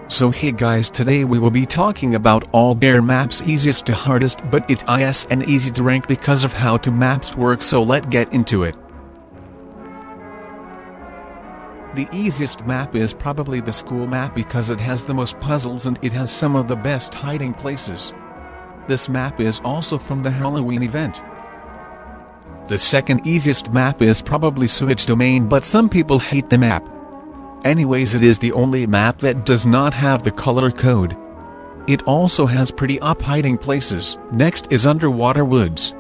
So hey guys, today we will be talking about all bear maps, easiest to hardest, but it is and easy to rank because of how two maps work, so let's get into it. The easiest map is probably the school map because it has the most puzzles and it has some of the best hiding places. This map is also from the Halloween event. The second easiest map is probably Sewage Domain, but some people hate the map. Anyways, it is the only map that does not have the color code. It also has pretty up hiding places. Next is Underwater Woods.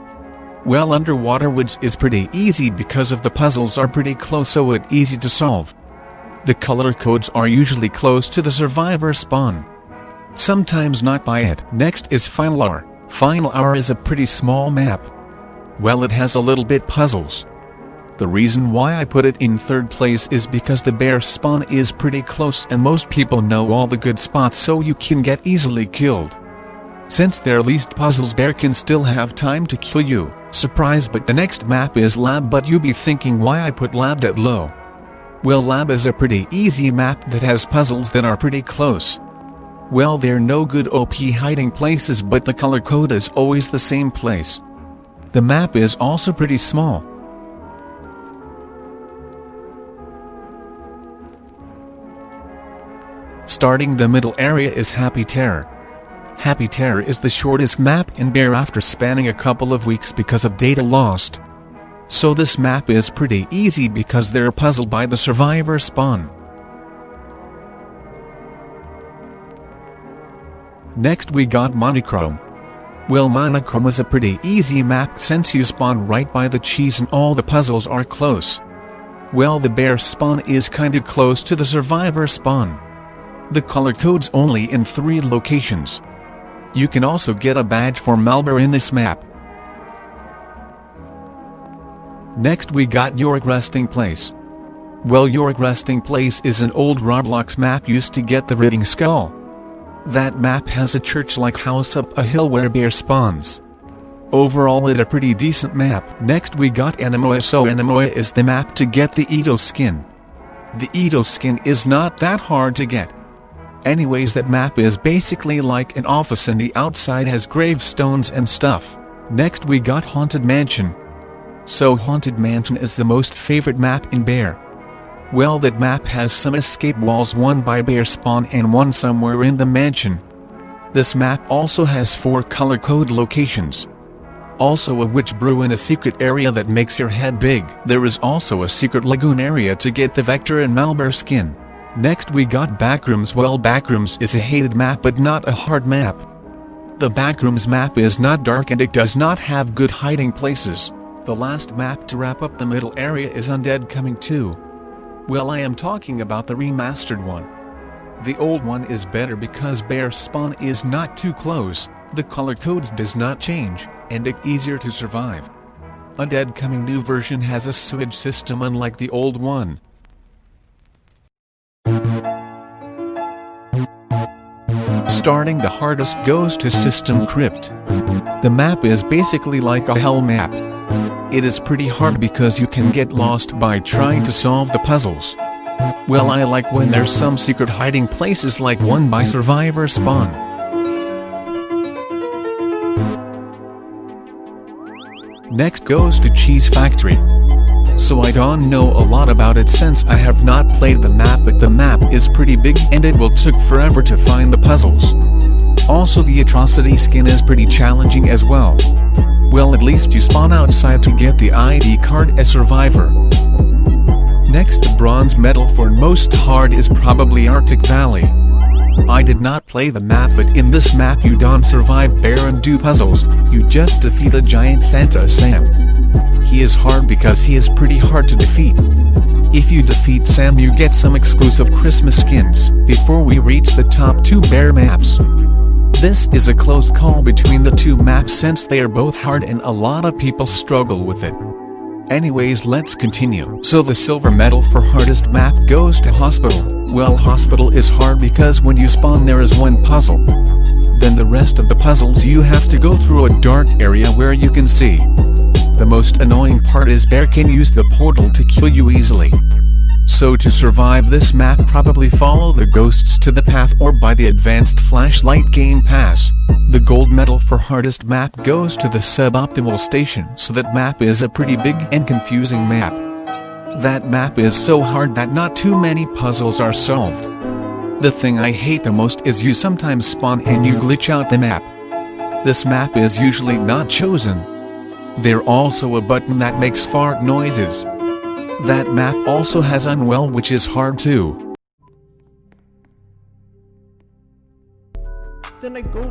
Well, Underwater Woods is pretty easy because of the puzzles are pretty close, so it's easy to solve. The color codes are usually close to the survivor spawn. Sometimes not by it. Next is Final Hour. Final Hour is a pretty small map. Well, it has a little bit puzzles. The reason why I put it in third place is because the bear spawn is pretty close and most people know all the good spots, so you can get easily killed. Since there are least puzzles, bear can still have time to kill you. Surprise, but the next map is Lab, but you be thinking why I put Lab that low. Well, Lab is a pretty easy map that has puzzles that are pretty close. Well, there are no good OP hiding places, but the color code is always the same place. The map is also pretty small. Starting the middle area is Happy Terror. Happy Terror is the shortest map in Bear after spanning a couple of weeks because of data lost. So this map is pretty easy because they're puzzled by the survivor spawn. Next we got Monochrome. Well, Monochrome is a pretty easy map since you spawn right by the cheese and all the puzzles are close. Well, the bear spawn is kinda close to the survivor spawn. The color code's only in 3 locations. You can also get a badge for Malbear in this map. Next we got York Resting Place. Well, York Resting Place is an old Roblox map used to get the Reading Skull. That map has a church-like house up a hill where bear spawns. Overall, it's a pretty decent map. Next we got Anemoia. So Anemoia is the map to get the Edo skin. The Edo skin is not that hard to get. Anyways, that map is basically like an office and the outside has gravestones and stuff. Next we got Haunted Mansion. So Haunted Mansion is the most favorite map in Bear. Well, that map has some escape walls, one by bear spawn and one somewhere in the mansion. This map also has 4 color code locations. Also a witch brew in a secret area that makes your head big. There is also a secret lagoon area to get the Vector and Malbear skin. Next we got Backrooms. Well, Backrooms is a hated map but not a hard map. The Backrooms map is not dark and it does not have good hiding places. The last map to wrap up the middle area is Undead Coming 2. Well, I am talking about the remastered one. The old one is better because bear spawn is not too close, the color codes does not change, and it's easier to survive. Undead Coming new version has a sewage system unlike the old one. Starting the hardest goes to System Crypt. The map is basically like a hell map. It is pretty hard because you can get lost by trying to solve the puzzles. Well, I like when there's some secret hiding places like one by survivor spawn. Next goes to Cheese Factory. So I don't know a lot about it since I have not played the map, but the map is pretty big and it will take forever to find the puzzles. Also, the atrocity skin is pretty challenging as well. Well, at least you spawn outside to get the ID card as survivor. Next, the bronze medal for most hard is probably Arctic Valley. I did not play the map, but in this map you don't survive bear and do puzzles, you just defeat a giant Santa Sam. He is hard because he is pretty hard to defeat. If you defeat Sam you get some exclusive Christmas skins. Before we reach the top 2 bear maps. This is a close call between the 2 maps since they are both hard and a lot of people struggle with it. Anyways, let's continue. So the silver medal for hardest map goes to Hospital. Well, Hospital is hard because when you spawn there is one puzzle. Then the rest of the puzzles you have to go through a dark area where you can see. The most annoying part is bear can use the portal to kill you easily. So to survive this map, probably follow the ghosts to the path or buy the advanced flashlight game pass. The gold medal for hardest map goes to the suboptimal station, so that map is a pretty big and confusing map. That map is so hard that not too many puzzles are solved. The thing I hate the most is you sometimes spawn and you glitch out the map. This map is usually not chosen. There's also a button that makes fart noises. That map also has Unwell, which is hard too. Then I go